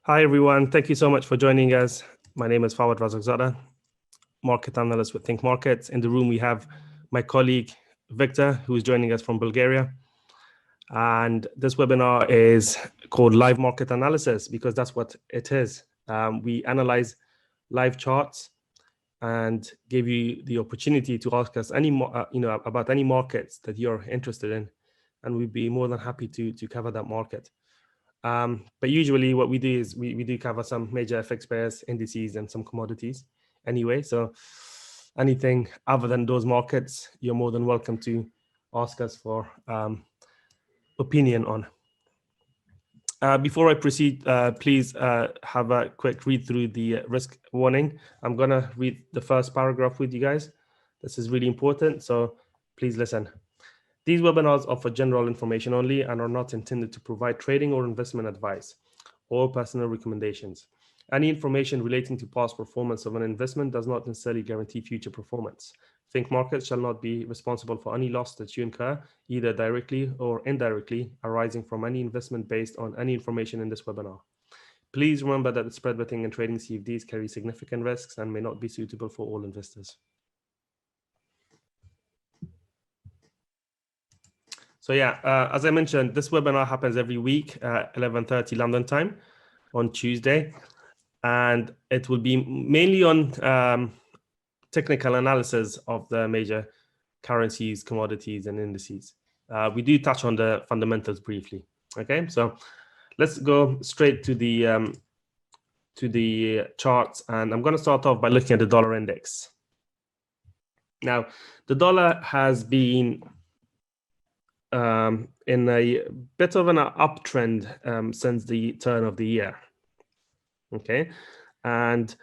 Hi, everyone. Thank you so much for joining us. My name is Fawad Razaqzada, market analyst with Think Markets. In the room, we have my colleague, Victor, who is joining us from Bulgaria. And this webinar is called Live Market Analysis because that's what it is. We analyze live charts and give you the opportunity to ask us about any markets that you're interested in. And we'd be more than happy to cover that market. But usually what we do is we do cover some major FX pairs, indices, and some commodities anyway. So anything other than those markets, you're more than welcome to ask us for opinion on. Before I proceed, please have a quick read through the risk warning. I'm going to read the first paragraph with you guys. This is really important, so please listen. These webinars offer general information only and are not intended to provide trading or investment advice or personal recommendations. Any information relating to past performance of an investment does not necessarily guarantee future performance. Think Markets shall not be responsible for any loss that you incur, either directly or indirectly, arising from any investment based on any information in this webinar. Please remember that the spread betting and trading CFDs carry significant risks and may not be suitable for all investors. So yeah, as I mentioned, this webinar happens every week at 11:30 London time on Tuesday, and it will be mainly on technical analysis of the major currencies, commodities, and indices. We do touch on the fundamentals briefly. Okay, so let's go straight to the charts, and I'm going to start off by looking at the dollar index. Now, the dollar has been in a bit of an uptrend since the turn of the year. Okay, and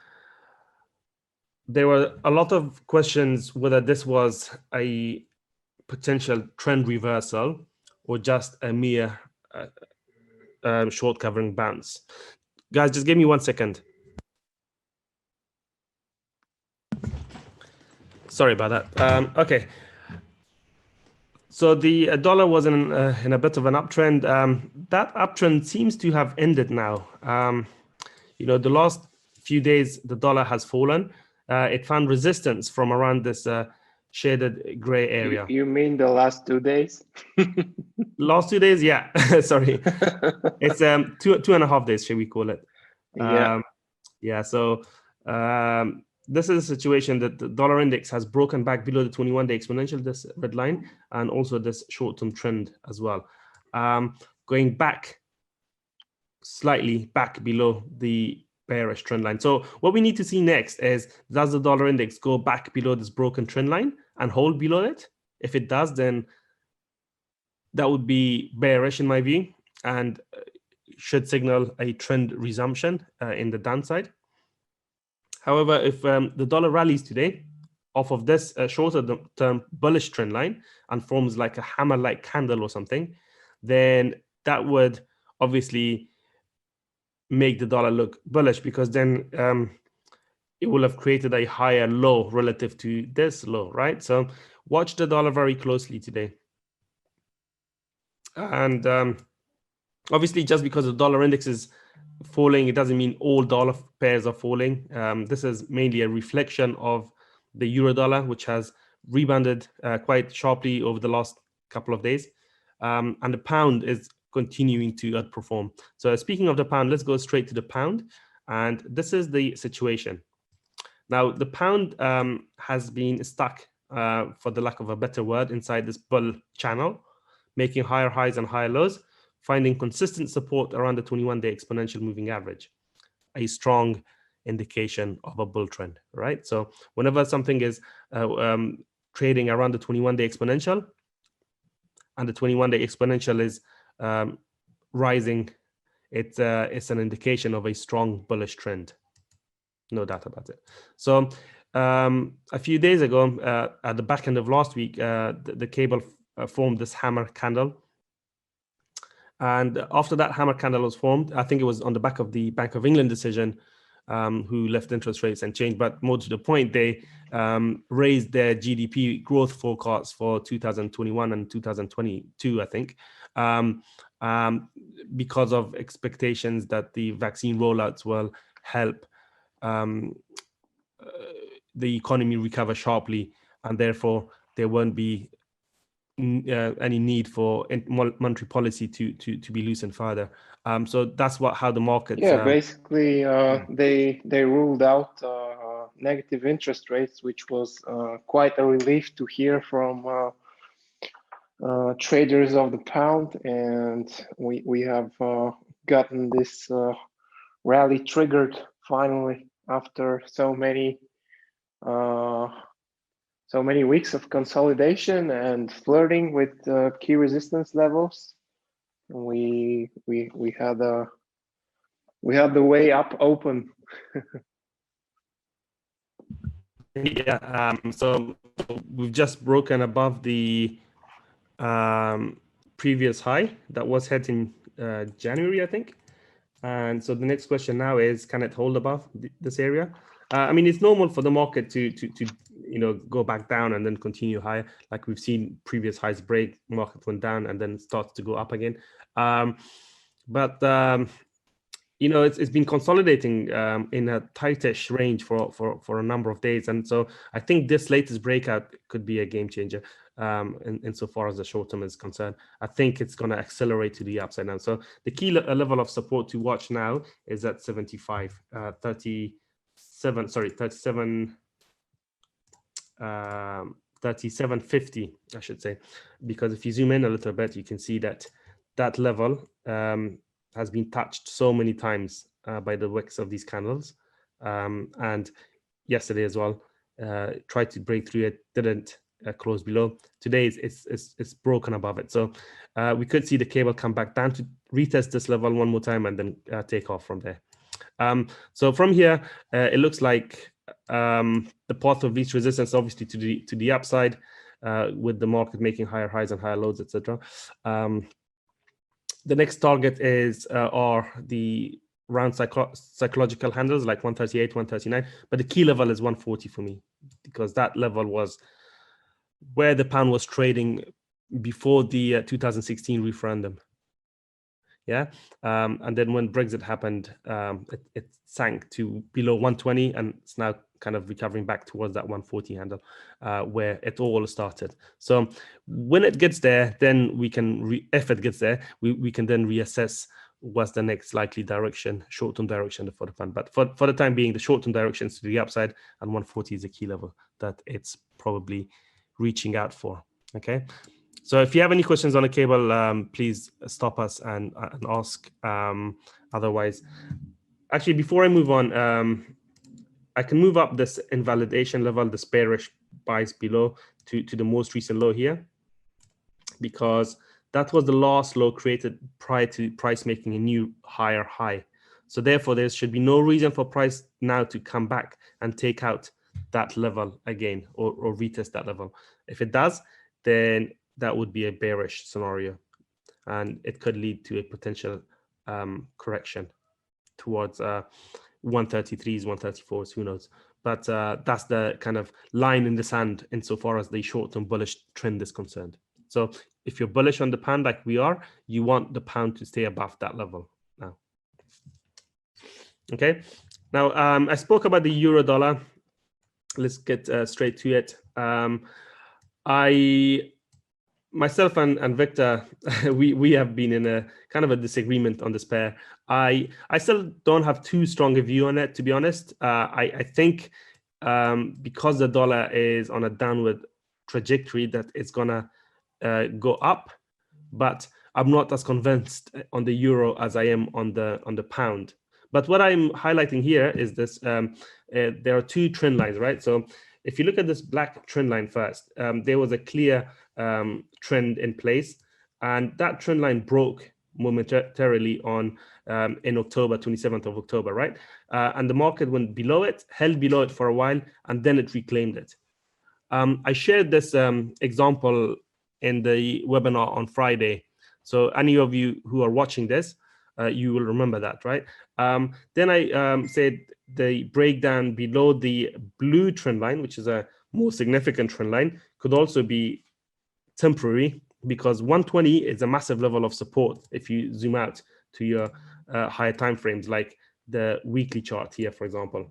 there were a lot of questions whether this was a potential trend reversal or just a mere short covering bounce. Guys, just give me 1 second. Sorry about that. Okay. So the dollar was in a bit of an uptrend. That uptrend seems to have ended now. The last few days, the dollar has fallen. It found resistance from around this shaded gray area. You mean the last 2 days? Last 2 days, yeah. Sorry, it's 2.5 days, shall we call it? Yeah. So this is a situation that the dollar index has broken back below the 21-day exponential, this red line, and also this short-term trend as well. Going back slightly back below the bearish trend line. So what we need to see next is, does the dollar index go back below this broken trend line and hold below it? If it does, then that would be bearish in my view and should signal a trend resumption in the downside. However, if the dollar rallies today off of this shorter term bullish trend line and forms like a hammer-like candle or something, then that would obviously make the dollar look bullish, because then it will have created a higher low relative to this low, right? So watch the dollar very closely today. And obviously, just because the dollar index is falling, it doesn't mean all dollar pairs are falling. This is mainly a reflection of the euro dollar, which has rebounded quite sharply over the last couple of days. And the pound is continuing to outperform. So speaking of the pound, let's go straight to the pound. And this is the situation. Now, the pound has been stuck, for the lack of a better word, inside this bull channel, making higher highs and higher lows, finding consistent support around the 21-day exponential moving average, a strong indication of a bull trend, right? So whenever something is trading around the 21-day exponential, and the 21-day exponential is rising, it's an indication of a strong bullish trend. No doubt about it. So a few days ago, at the back end of last week, the cable formed this hammer candle. And after that hammer candle was formed, I think it was on the back of the Bank of England decision, who left interest rates unchanged, but more to the point, they raised their GDP growth forecasts for 2021 and 2022, I think, because of expectations that the vaccine rollouts will help the economy recover sharply, and therefore there won't be any need for monetary policy to be loosened further. So that's how the markets. Yeah, basically they ruled out negative interest rates, which was quite a relief to hear from traders of the pound, and we have gotten this rally triggered finally after so many weeks of consolidation and flirting with key resistance levels. We had the way up open. Yeah, so we've just broken above the previous high that was hit in January, I think. And so the next question now is, can it hold above this area? I mean, it's normal for the market to go back down and then continue higher, like we've seen previous highs break, market went down and then starts to go up again. It's been consolidating in a tightish range for a number of days, and so I think this latest breakout could be a game changer insofar as the short term is concerned. I think it's going to accelerate to the upside now. So the key level of support to watch now is at 3750, I should say, because if you zoom in a little bit, you can see that level has been touched so many times by the wicks of these candles, and yesterday as well tried to break through it, didn't close below. Today it's broken above it, so we could see the cable come back down to retest this level one more time and then take off from there. So from here it looks like the path of least resistance obviously to the upside, with the market making higher highs and higher lows, etc. The next target are the round psychological handles like 138, 139, but the key level is 140 for me, because that level was where the pound was trading before the 2016 referendum. Yeah, and then when Brexit happened, it sank to below 120, and it's now kind of recovering back towards that 140 handle, where it all started. So when it gets there, then we can, if it gets there, we can then reassess what's the next likely direction, short-term direction for the fund. But for the time being, the short-term direction is to the upside, and 140 is a key level that it's probably reaching out for. Okay. So if you have any questions on the cable, please stop us and ask. Otherwise, actually, before I move on, I can move up this invalidation level, this bearish buys below to the most recent low here, because that was the last low created prior to price making a new higher high. So therefore, there should be no reason for price now to come back and take out that level again, or retest that level. If it does, then that would be a bearish scenario, and it could lead to a potential correction towards 133s, 134s, who knows. But that's the kind of line in the sand insofar as the short-term bullish trend is concerned. So if you're bullish on the pound like we are, you want the pound to stay above that level now. Okay. Now, I spoke about the euro dollar. Let's get straight to it. Myself and Victor, we have been in a kind of a disagreement on this pair. I still don't have too strong a view on it, to be honest. I think because the dollar is on a downward trajectory, that it's gonna go up, but I'm not as convinced on the euro as I am on the pound. But what I'm highlighting here is this: there are two trend lines, right? So if you look at this black trend line first, there was a clear trend in place, and that trend line broke momentarily on in October, 27th of October, right? And the market went below it, held below it for a while, and then it reclaimed it. I shared this example in the webinar on Friday. So any of you who are watching this, You will remember that, right? Then I said the breakdown below the blue trend line, which is a more significant trend line, could also be temporary, because 120 is a massive level of support if you zoom out to your higher time frames, like the weekly chart here, for example.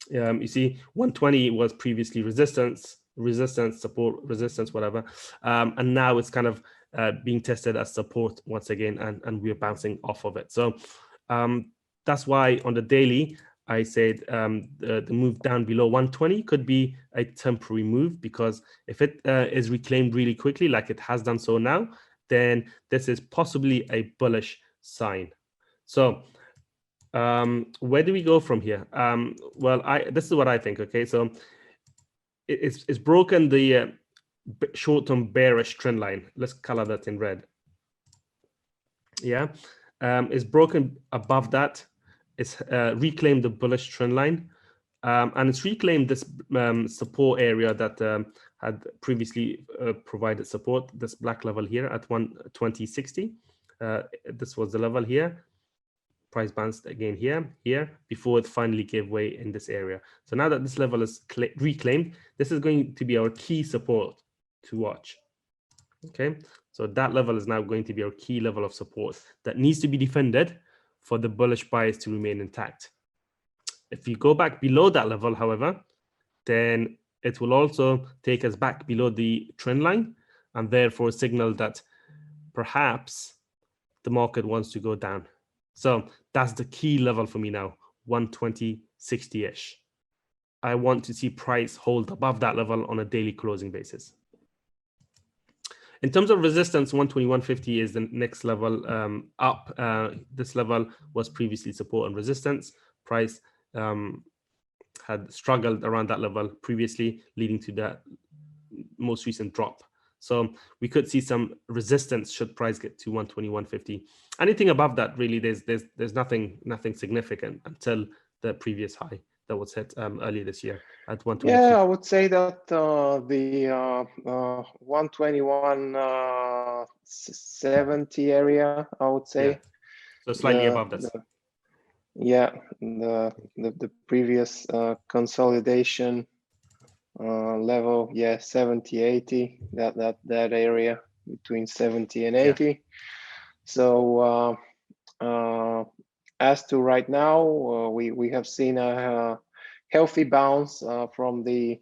You see 120 was previously resistance, support, resistance, whatever, and now it's kind of being tested as support once again, and we're bouncing off of it. So that's why on the daily I said the move down below 120 could be a temporary move, because if it is reclaimed really quickly, like it has done so now, then this is possibly a bullish sign. So where do we go from here? Well, this is what I think. Okay, so it's broken the short-term bearish trend line. Let's color that in red. Yeah, it's broken above that. It's reclaimed the bullish trend line, and it's reclaimed this support area that had previously provided support. This black level here at 120.60. This was the level here. Price bounced again here before it finally gave way in this area. So now that this level is reclaimed, this is going to be our key support to watch. Okay, so that level is now going to be our key level of support that needs to be defended for the bullish bias to remain intact. If you go back below that level, however, then it will also take us back below the trend line, and therefore signal that perhaps the market wants to go down. So that's the key level for me now, 120.60-ish. I want to see price hold above that level on a daily closing basis. In terms of resistance, 121.50 is the next level up. This level was previously support and resistance. Price had struggled around that level previously, leading to that most recent drop. So we could see some resistance should price get to 121.50. Anything above that, really, there's nothing significant until the previous high that was hit earlier this year at 122. Yeah, I would say that the 121.70 area, I would say. Yeah. So slightly above that. The previous consolidation level, 70-80, that area between 70 and 80. Yeah. So as to right now, we have seen a healthy bounce from the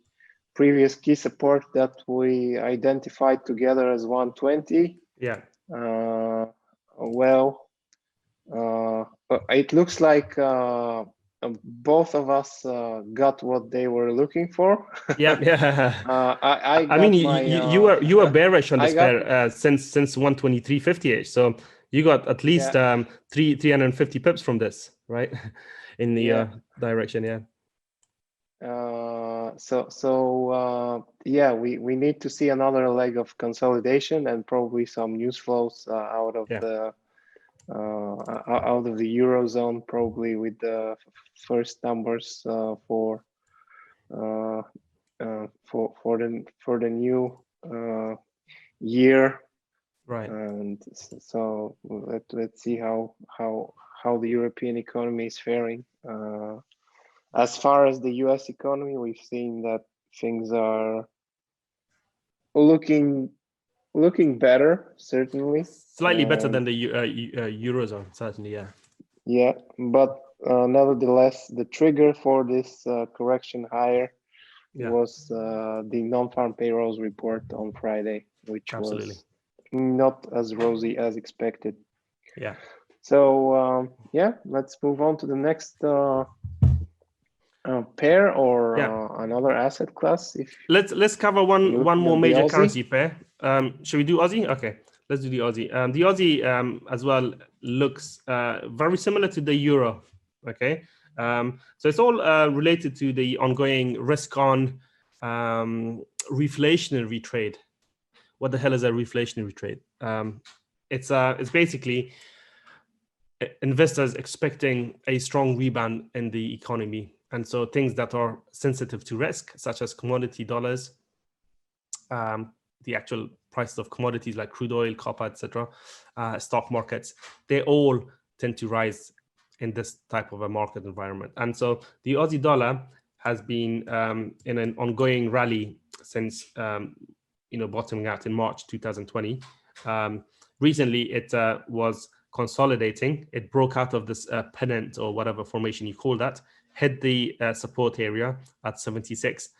previous key support that we identified together as 120. Yeah. It looks like both of us got what they were looking for. Yeah. I mean, you were bearish on this pair since 123.50ish. So you got at least 350 pips from this, right? In the direction, yeah. We need to see another leg of consolidation and probably some news flows out of the Eurozone, probably with the first numbers for the new year. Right. And so let's see how the European economy is faring. As far as the US economy, we've seen that things are looking better, certainly. Slightly better than the Eurozone, certainly, yeah. Yeah, but nevertheless, the trigger for this correction higher was the non-farm payrolls report on Friday, which was not as rosy as expected. Yeah. So let's move on to the next pair or another asset class. Let's cover one more major currency pair. Should we do Aussie? Okay, let's do the Aussie. The Aussie as well looks very similar to the euro. Okay, so it's all related to the ongoing risk on reflationary trade. What the hell is a reflationary trade? It's basically investors expecting a strong rebound in the economy. And so things that are sensitive to risk, such as commodity dollars, the actual prices of commodities like crude oil, copper, etc., stock markets, they all tend to rise in this type of a market environment. And so the Aussie dollar has been in an ongoing rally since bottoming out in March 2020. Recently, it was consolidating. It broke out of this pennant or whatever formation you call that, hit the support area at 76.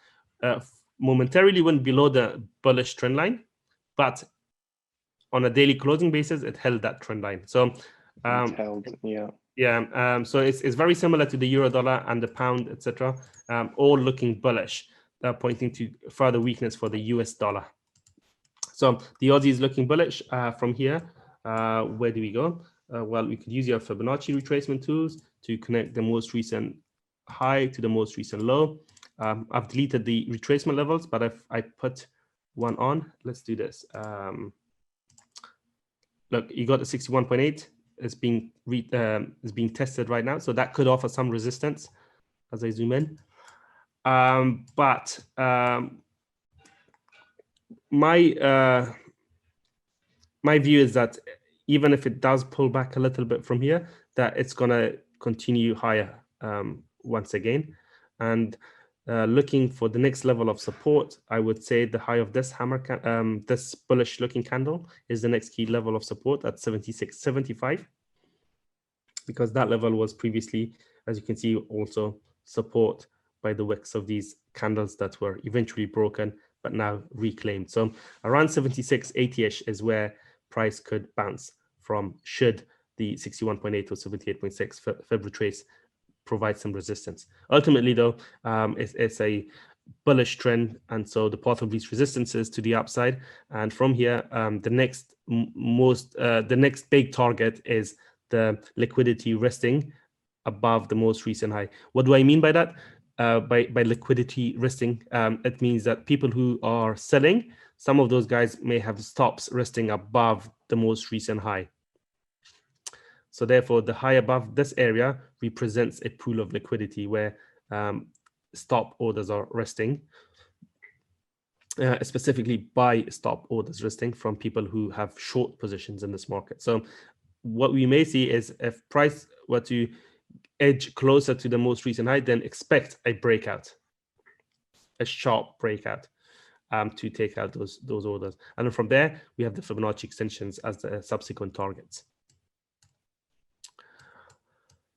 Momentarily went below the bullish trend line, but on a daily closing basis, it held that trend line. So it held, yeah. Yeah, so it's very similar to the euro dollar and the pound, etc., all looking bullish, pointing to further weakness for the US dollar. So the Aussie is looking bullish from here. Where do we go? Well, we could use your Fibonacci retracement tools to connect the most recent high to the most recent low. I've deleted the retracement levels, but if I put one on, let's do this. Look, you got the 61.8. It's being tested right now, so that could offer some resistance as I zoom in. But my view is that even if it does pull back a little bit from here, that it's gonna continue higher once again. And looking for the next level of support, I would say the high of this hammer, this bullish looking candle is the next key level of support at 76.75, because that level was previously, as you can see, also support by the wicks of these candles that were eventually broken but now reclaimed. So around 76.80-ish is where price could bounce from, should the 61.8 or 78.6 Fib retrace provide some resistance. Ultimately, though, it's a bullish trend, and so the path of least resistance is to the upside. And from here, the next big target is the liquidity resting above the most recent high. What do I mean by that? By liquidity resting, it means that people who are selling, some of those guys may have stops resting above the most recent high. So therefore, the high above this area represents a pool of liquidity where stop orders are resting, specifically buy stop orders resting from people who have short positions in this market. So what we may see is if price were to edge closer to the most recent high, then expect a breakout, a sharp breakout to take out those orders. And then from there, we have the Fibonacci extensions as the subsequent targets.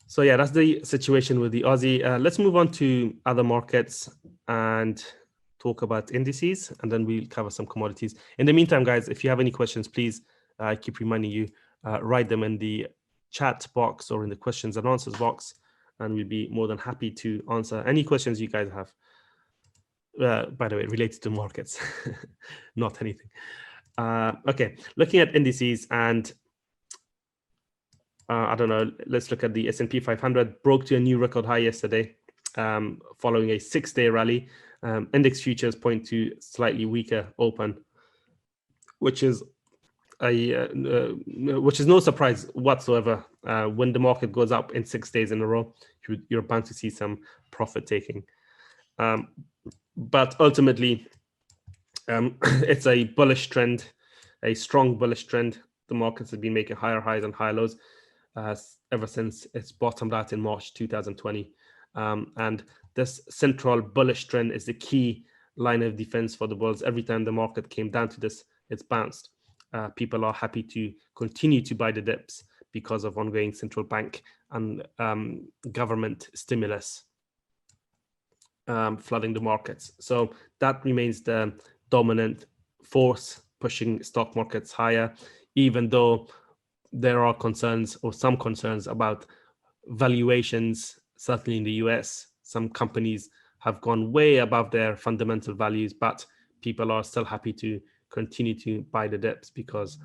So yeah, that's the situation with the Aussie. Let's move on to other markets and talk about indices, and then we'll cover some commodities. In the meantime, guys, if you have any questions, please, I keep reminding you, write them in the chat box or in the questions and answers box, and we'll be more than happy to answer any questions you guys have. By the way, related to markets, not anything. Okay, looking at indices, and I don't know, let's look at the S&P 500, broke to a new record high yesterday following a 6-day rally. Index futures point to slightly weaker open, which is no surprise whatsoever. When the market goes up in 6 days in a row, you're bound to see some profit taking. But ultimately, it's a bullish trend, a strong bullish trend. The markets have been making higher highs and higher lows ever since it's bottomed out in March 2020. And this central bullish trend is the key line of defense for the bulls. Every time the market came down to this, it's bounced. People are happy to continue to buy the dips because of ongoing central bank and government stimulus flooding the markets. So that remains the dominant force pushing stock markets higher, even though there are concerns, or some concerns, about valuations. Certainly in the US, some companies have gone way above their fundamental values, but people are still happy to continue to buy the dips because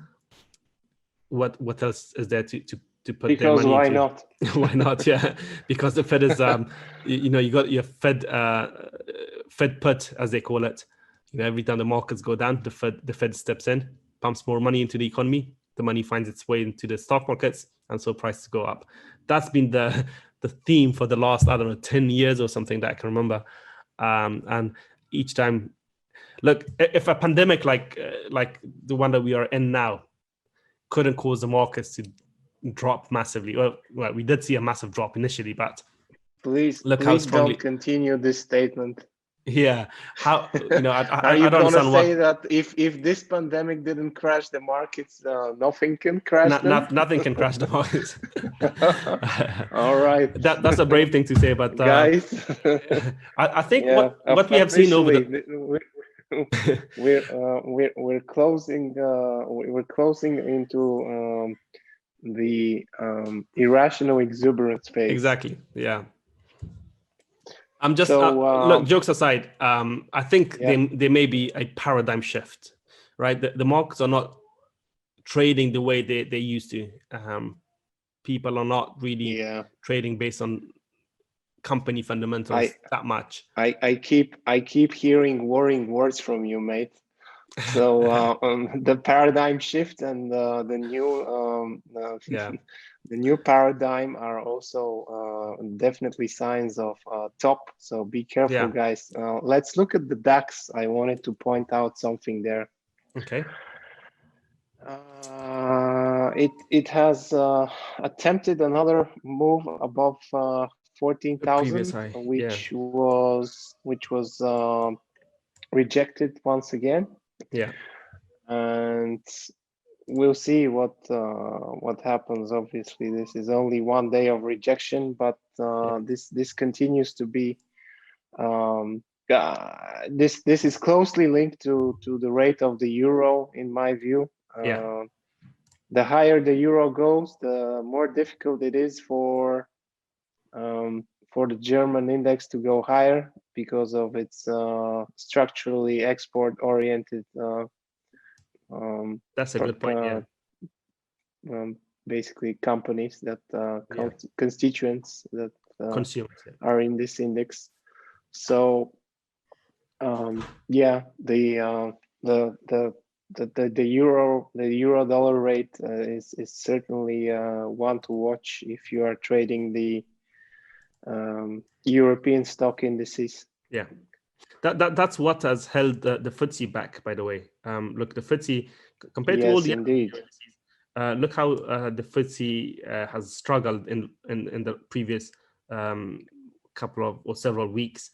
what else is there to put because their money why into? not? Why not? Yeah, because the Fed is you got your Fed put, as they call it. Every time the markets go down, the Fed steps in, pumps more money into the economy. The money finds its way into the stock markets, and so prices go up. That's been the theme for the last, I don't know, 10 years or something that I can remember. And each time, look, if a pandemic like the one that we are in now couldn't cause the markets to drop massively, well, we did see a massive drop initially, but please strongly... don't continue this statement. Yeah, how I you don't understand say that if this pandemic didn't crash the markets, nothing can crash them. Nothing can crash the markets. All right, that's a brave thing to say, but guys, I think what we have seen over we're closing into the irrational exuberance phase. Exactly. Yeah. I'm just look, jokes aside, I think there may be a paradigm shift, right? The markets are not trading the way they used to. People are not really trading based on company fundamentals that much. I keep hearing worrying words from you, mate. So the paradigm shift and the new paradigm are also definitely signs of top. So be careful, guys. Let's look at the DAX. I wanted to point out something there. Okay. It has attempted another move above 14,000, which was rejected once again. Yeah, and we'll see what happens. Obviously, this is only one day of rejection, but this continues to be this is closely linked to the rate of the euro, in my view. The higher the euro goes, the more difficult it is for the German index to go higher because of its structurally export-oriented. That's a good point. Basically, companies that constituents that consumers are in this index. So, the euro dollar rate is certainly one to watch if you are trading the European stock indices. Yeah, that's what has held the FTSE back, by the way. Look, the FTSE compared to all the indeed. Look how the FTSE has struggled in the previous couple of or several weeks,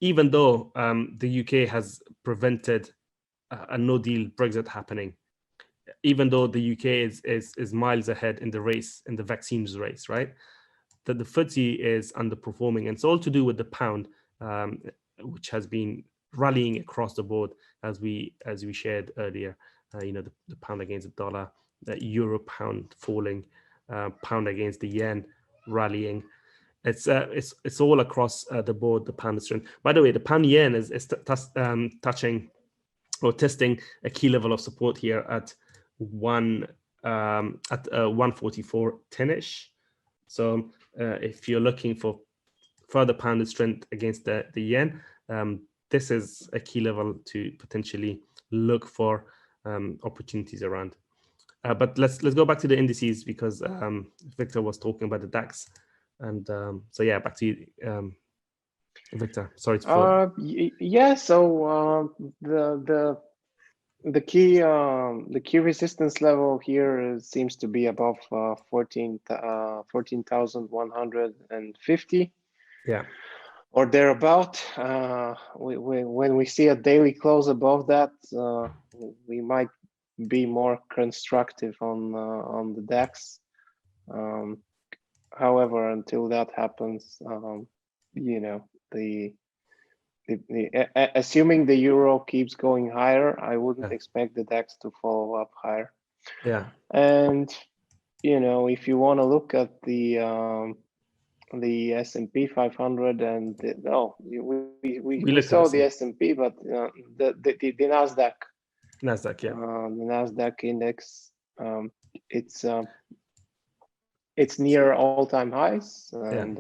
even though the UK has prevented a no-deal Brexit happening, even though the UK is miles ahead in the race, in the vaccines race, right? That the FTSE is underperforming, and it's all to do with the pound, which has been rallying across the board, as we shared earlier. The pound against the dollar, the euro pound falling, pound against the yen rallying. It's all across the board. The pound strength. By the way, the pound yen is touching or testing a key level of support here at 144.10ish. So if you're looking for further pound strength against the yen, this is a key level to potentially look for opportunities around. But let's go back to the indices, because Victor was talking about the DAX, and so yeah, back to you, Victor. Sorry for... So the key resistance level here seems to be above 14,150. Yeah, or thereabout. When we see a daily close above that, we might be more constructive on the DAX. However, until that happens, assuming the euro keeps going higher, I wouldn't expect the DAX to follow up higher. Yeah. And if you want to look at the S&P 500 and we saw the S&P, but the Nasdaq. Nasdaq, yeah. The Nasdaq index, it's near all-time highs, and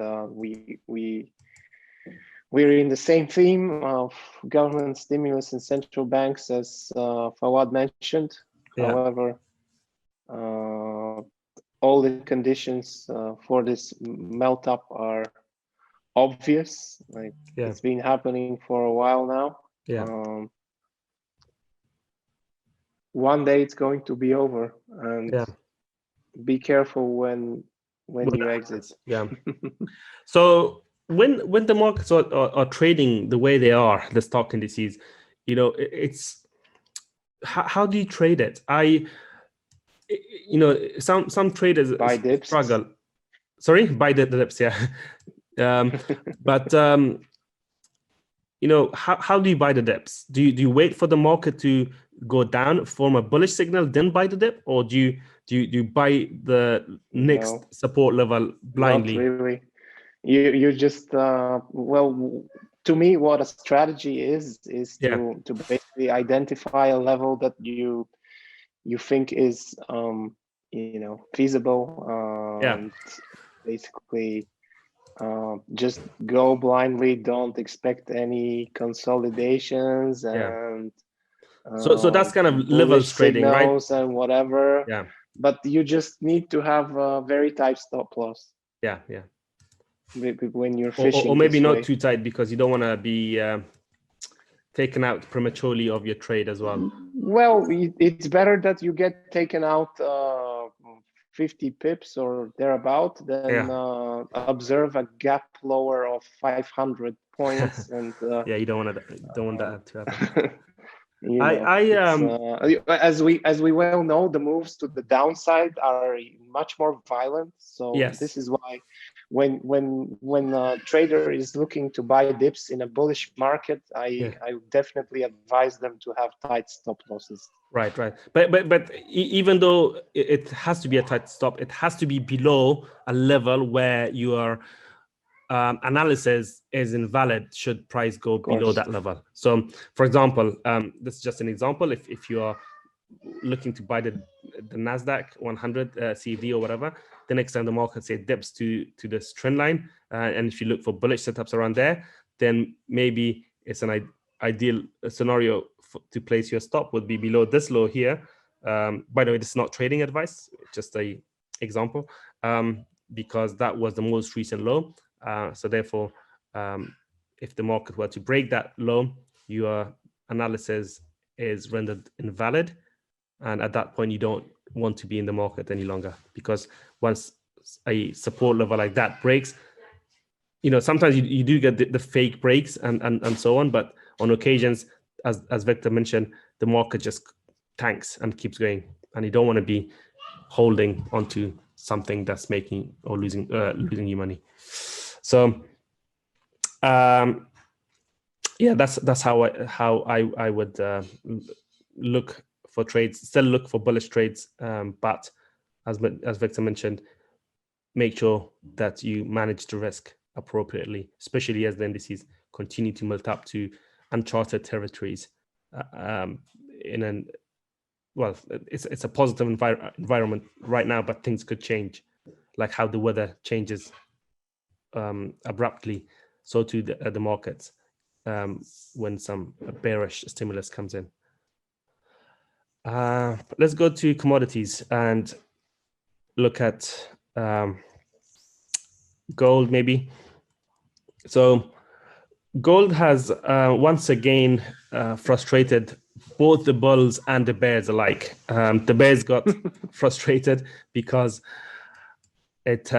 we're in the same theme of government stimulus and central banks, as Fawad mentioned. However, all the conditions for this melt up are obvious. It's been happening for a while now. one day it's going to be over, and be careful when you exit. Yeah. So when the markets are trading the way they are, the stock indices, it's how do you trade it? Some traders buy dips. Struggle. Sorry, buy the dips, yeah. But how do you buy the dips? Do you wait for the market to go down, form a bullish signal, then buy the dip, or do you buy the next support level blindly? Not really. You just well, to me, what a strategy is to basically identify a level that you think is feasible, and basically just go blindly. Don't expect any consolidations and so that's kind of levels trading, right? And whatever. Yeah. But you just need to have a very tight stop loss. Yeah. When you're fishing, or maybe not too tight, because you don't want to be taken out prematurely of your trade as well. Well, it's better that you get taken out 50 pips or thereabout than observe a gap lower of 500 points. And you don't want that to happen. As we well know, the moves to the downside are much more violent. So this is why when a trader is looking to buy dips in a bullish market, I definitely advise them to have tight stop losses. Right. But even though it has to be a tight stop, it has to be below a level where your analysis is invalid should price go below that level. So, for example, this is just an example. If you are looking to buy the Nasdaq 100 CFD or whatever, the next time the market say dips to this trend line, and if you look for bullish setups around there, then maybe it's an ideal scenario to place your stop would be below this low here. By the way, this is not trading advice, just a example, because that was the most recent low. So therefore, if the market were to break that low, your analysis is rendered invalid. And at that point, you don't want to be in the market any longer, because once a support level like that breaks, sometimes you do get the fake breaks and so on. But on occasions, as Victor mentioned, the market just tanks and keeps going, and you don't want to be holding onto something that's making or losing you money. So that's how I would look for trades. Still look for bullish trades, but as Victor mentioned, make sure that you manage the risk appropriately, especially as the indices continue to melt up to uncharted territories. It's a positive environment right now, but things could change, like how the weather changes abruptly. So too the markets when some bearish stimulus comes in. Let's go to commodities and look at gold, maybe. So gold has once again frustrated both the bulls and the bears alike. The bears got frustrated because it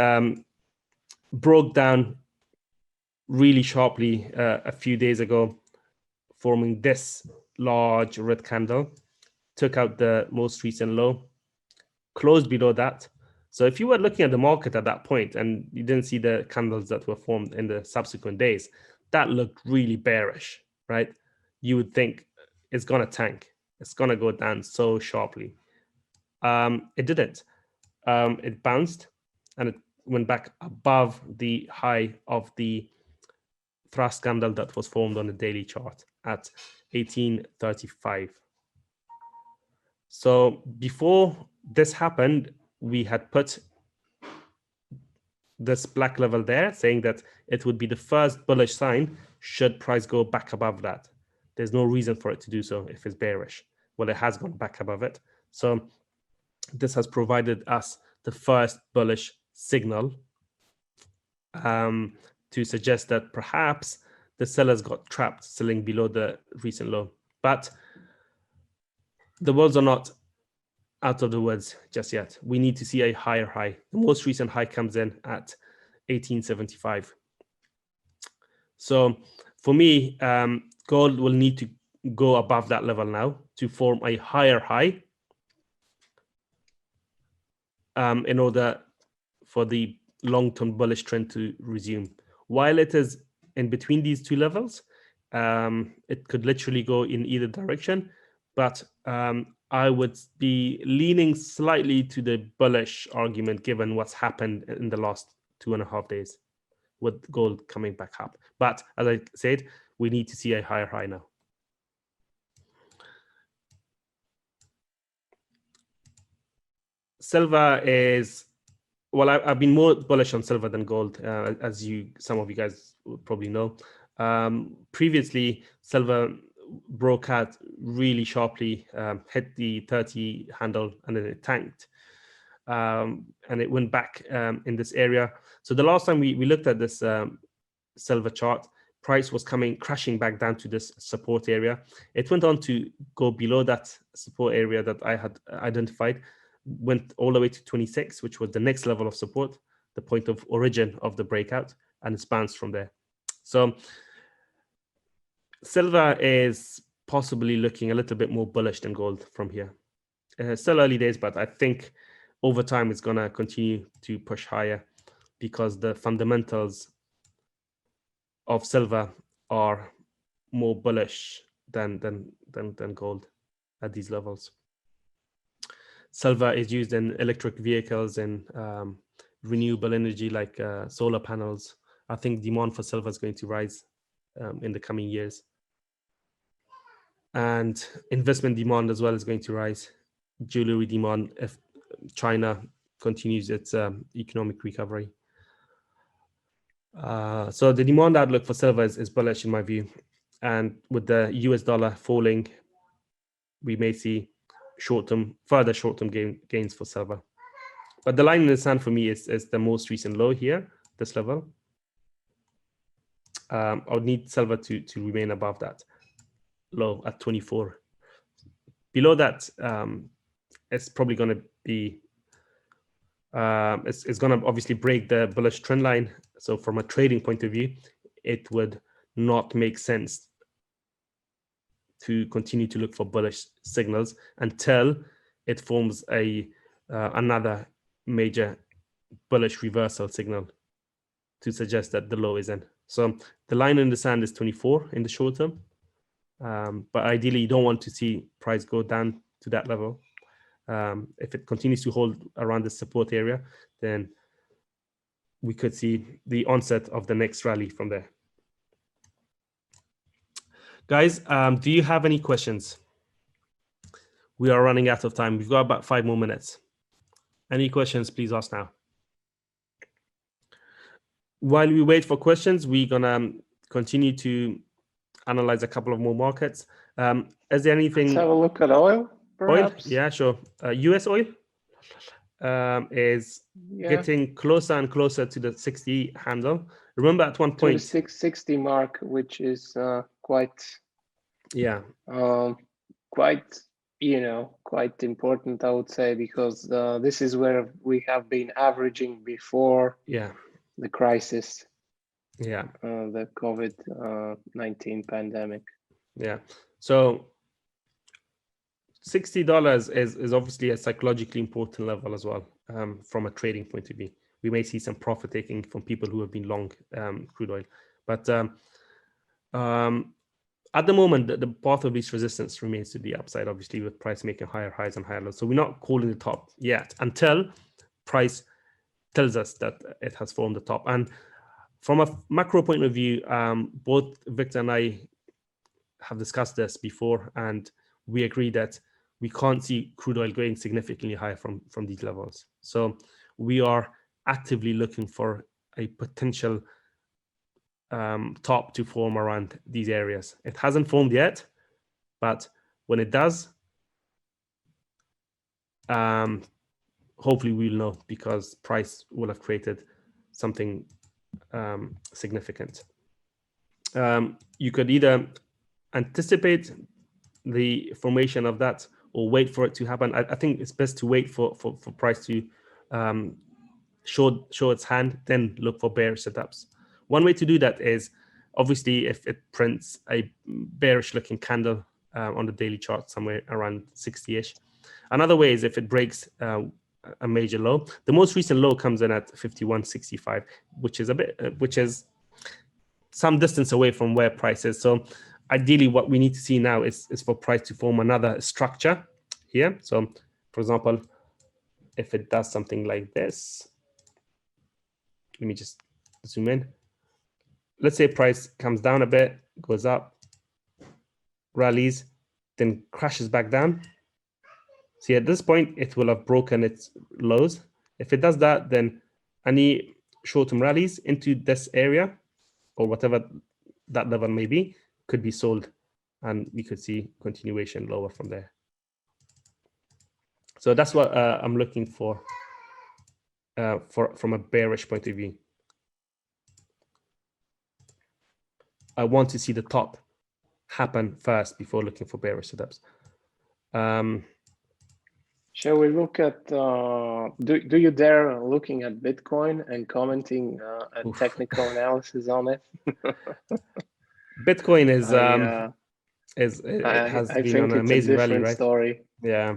broke down really sharply a few days ago, forming this large red candle, took out the most recent low, closed below that. So if you were looking at the market at that point and you didn't see the candles that were formed in the subsequent days, that looked really bearish, right? You would think it's going to tank. It's going to go down so sharply. It didn't. It bounced and it went back above the high of the thrust candle that was formed on the daily chart at 1835. So before this happened, we had put this black level there, saying that it would be the first bullish sign should price go back above that. There's no reason for it to do so if it's bearish. Well, it has gone back above it. So this has provided us the first bullish signal to suggest that perhaps the sellers got trapped selling below the recent low. But the bulls are not out of the woods just yet. We need to see a higher high. The most recent high comes in at 1875. So for me, gold will need to go above that level now to form a higher high in order for the long-term bullish trend to resume. While it is in between these two levels, it could literally go in either direction, but I would be leaning slightly to the bullish argument given what's happened in the last 2.5 days with gold coming back up. But as I said, we need to see a higher high now. Silver is, well, I've been more bullish on silver than gold, as some of you guys would probably know. Previously, silver broke out really sharply, hit the 30 handle, and then it tanked. And it went back in this area. So the last time we looked at this silver chart, price was crashing back down to this support area. It went on to go below that support area that I had identified, went all the way to 26, which was the next level of support, the point of origin of the breakout, and it's bounced from there. So silver is possibly looking a little bit more bullish than gold from here. Still early days, but I think over time it's going to continue to push higher because the fundamentals of silver are more bullish than gold at these levels. Silver is used in electric vehicles and renewable energy like solar panels. I think demand for silver is going to rise in the coming years. And investment demand as well is going to rise. Jewelry demand if China continues its economic recovery. So the demand outlook for silver is bullish in my view. And with the US dollar falling, we may see further short-term gains for silver. But the line in the sand for me is the most recent low here, this level. I would need silver to remain above that low at 24. Below that, it's probably going to be, it's going to obviously break the bullish trend line. So from a trading point of view, it would not make sense to continue to look for bullish signals until it forms another major bullish reversal signal to suggest that the low is in. So the line in the sand is 24 in the short term. But ideally, you don't want to see price go down to that level. If it continues to hold around the support area, then we could see the onset of the next rally from there. Guys, do you have any questions? We are running out of time. We've got about 5 more minutes. Any questions, please ask now. While we wait for questions, we're going to continue to analyze a couple of more markets. Is there anything? Let's have a look at oil, perhaps. Oil? Yeah, sure. US oil is getting closer and closer to the 60 handle. Remember at one point, to the 660 mark, which is quite important, I would say, because this is where we have been averaging before the crisis. The COVID-19 pandemic. So $60 is obviously a psychologically important level as well from a trading point of view. We may see some profit taking from people who have been long crude oil. But at the moment, the path of least resistance remains to the upside, obviously, with price making higher highs and higher lows. So we're not calling the top yet until price tells us that it has formed the top. And from a macro point of view, both Victor and I have discussed this before, and we agree that we can't see crude oil going significantly higher from these levels. So we are actively looking for a potential top to form around these areas. It hasn't formed yet, but when it does, hopefully we'll know because price will have created something significant. You could either anticipate the formation of that or wait for it to happen. I think it's best to wait for price to show its hand, then look for bearish setups. One way to do that is obviously if it prints a bearish looking candle on the daily chart somewhere around 60-ish. Another way is if it breaks a major low. The most recent low comes in at 51.65, which is some distance away from where price is. So ideally what we need to see now is for price to form another structure here. So for example, if it does something like this, let me just zoom in. Let's say price comes down a bit, goes up, rallies, then crashes back down. See, at this point, it will have broken its lows. If it does that, then any short-term rallies into this area or whatever that level may be could be sold, and we could see continuation lower from there. So that's what I'm looking for from a bearish point of view. I want to see the top happen first before looking for bearish setups. Shall we look at, do you dare looking at Bitcoin and commenting a technical analysis on it? Bitcoin has been on an amazing rally, right? Story. Yeah.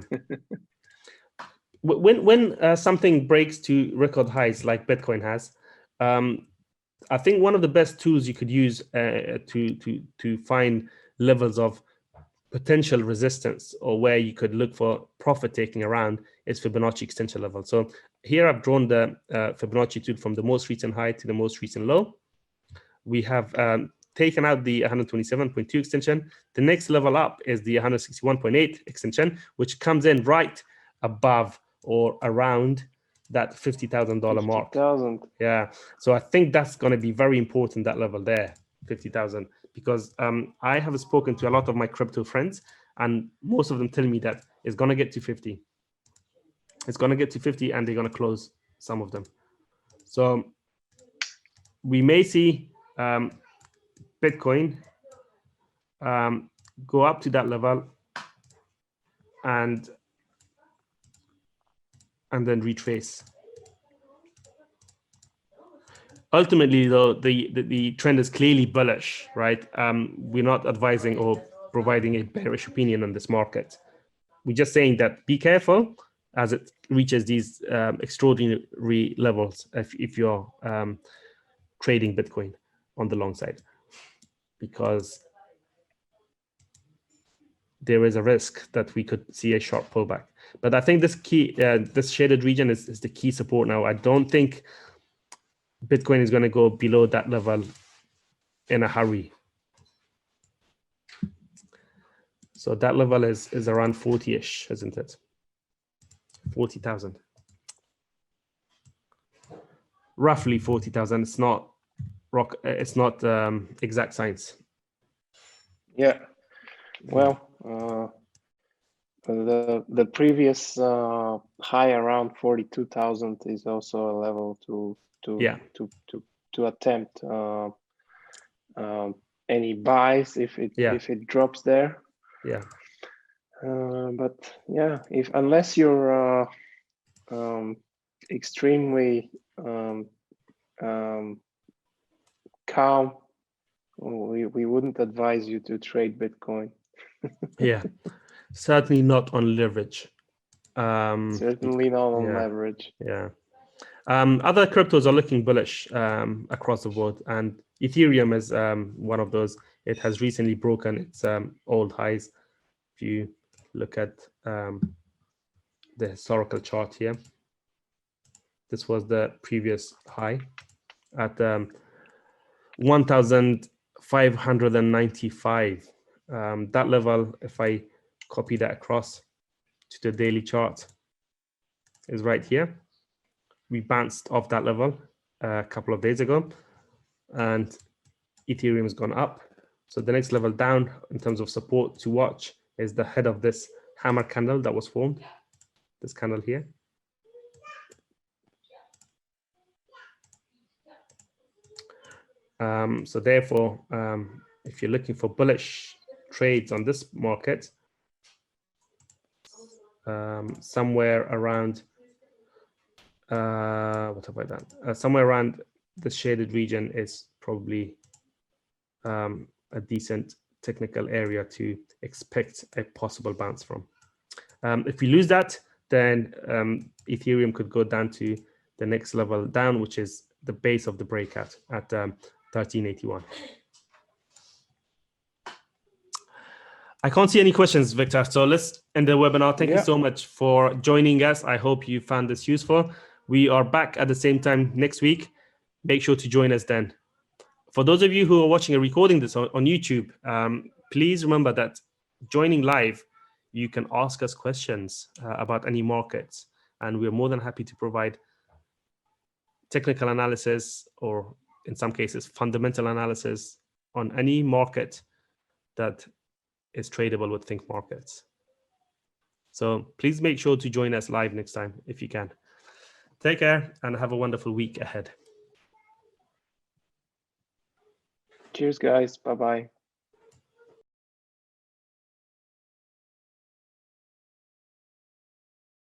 When something breaks to record highs like Bitcoin has, I think one of the best tools you could use to find levels of potential resistance or where you could look for profit taking around is Fibonacci extension level. So here I've drawn the Fibonacci tool from the most recent high to the most recent low. We have taken out the 127.2 extension. The next level up is the 161.8 extension, which comes in right above or around that $50,000 mark. 50,000. Yeah. So I think that's going to be very important, that level there, 50,000, because I have spoken to a lot of my crypto friends, and most of them tell me that it's going to get to 50. It's going to get to 50, and they're going to close some of them. So we may see Bitcoin go up to that level and then retrace. Ultimately, though, the trend is clearly bullish, right? We're not advising or providing a bearish opinion on this market. We're just saying that be careful as it reaches these extraordinary levels if you're trading Bitcoin on the long side, because there is a risk that we could see a sharp pullback. But I think this this shaded region is the key support now. I don't think Bitcoin is going to go below that level in a hurry. So that level is around 40-ish, isn't it? 40,000. Roughly 40,000. It's not exact science. Yeah. Well, the previous high around 42,000 is also a level to attempt any buys if it drops there. Yeah. But yeah, unless you're extremely calm, we wouldn't advise you to trade Bitcoin. Yeah, certainly not on leverage. Certainly not on leverage. Yeah. Other cryptos are looking bullish across the board, and Ethereum is one of those. It has recently broken its old highs. If you look at the historical chart here, this was the previous high at 1,595. That level, if I copy that across to the daily chart, is right here. We bounced off that level a couple of days ago, and Ethereum has gone up. So the next level down in terms of support to watch is the head of this hammer candle that was formed, this candle here. So therefore, if you're looking for bullish trades on this market, somewhere around, what have I done? Somewhere around the shaded region is probably a decent technical area to expect a possible bounce from. If we lose that, then Ethereum could go down to the next level down, which is the base of the breakout at 1381. I can't see any questions, Victor. So let's end the webinar. Thank you so much for joining us. I hope you found this useful. We are back at the same time next week. Make sure to join us then. For those of you who are watching and recording this on YouTube, please remember that joining live, you can ask us questions about any markets, and we're more than happy to provide technical analysis, or in some cases, fundamental analysis on any market that is tradable with Think Markets. So please make sure to join us live next time if you can. Take care and have a wonderful week ahead. Cheers, guys. Bye-bye.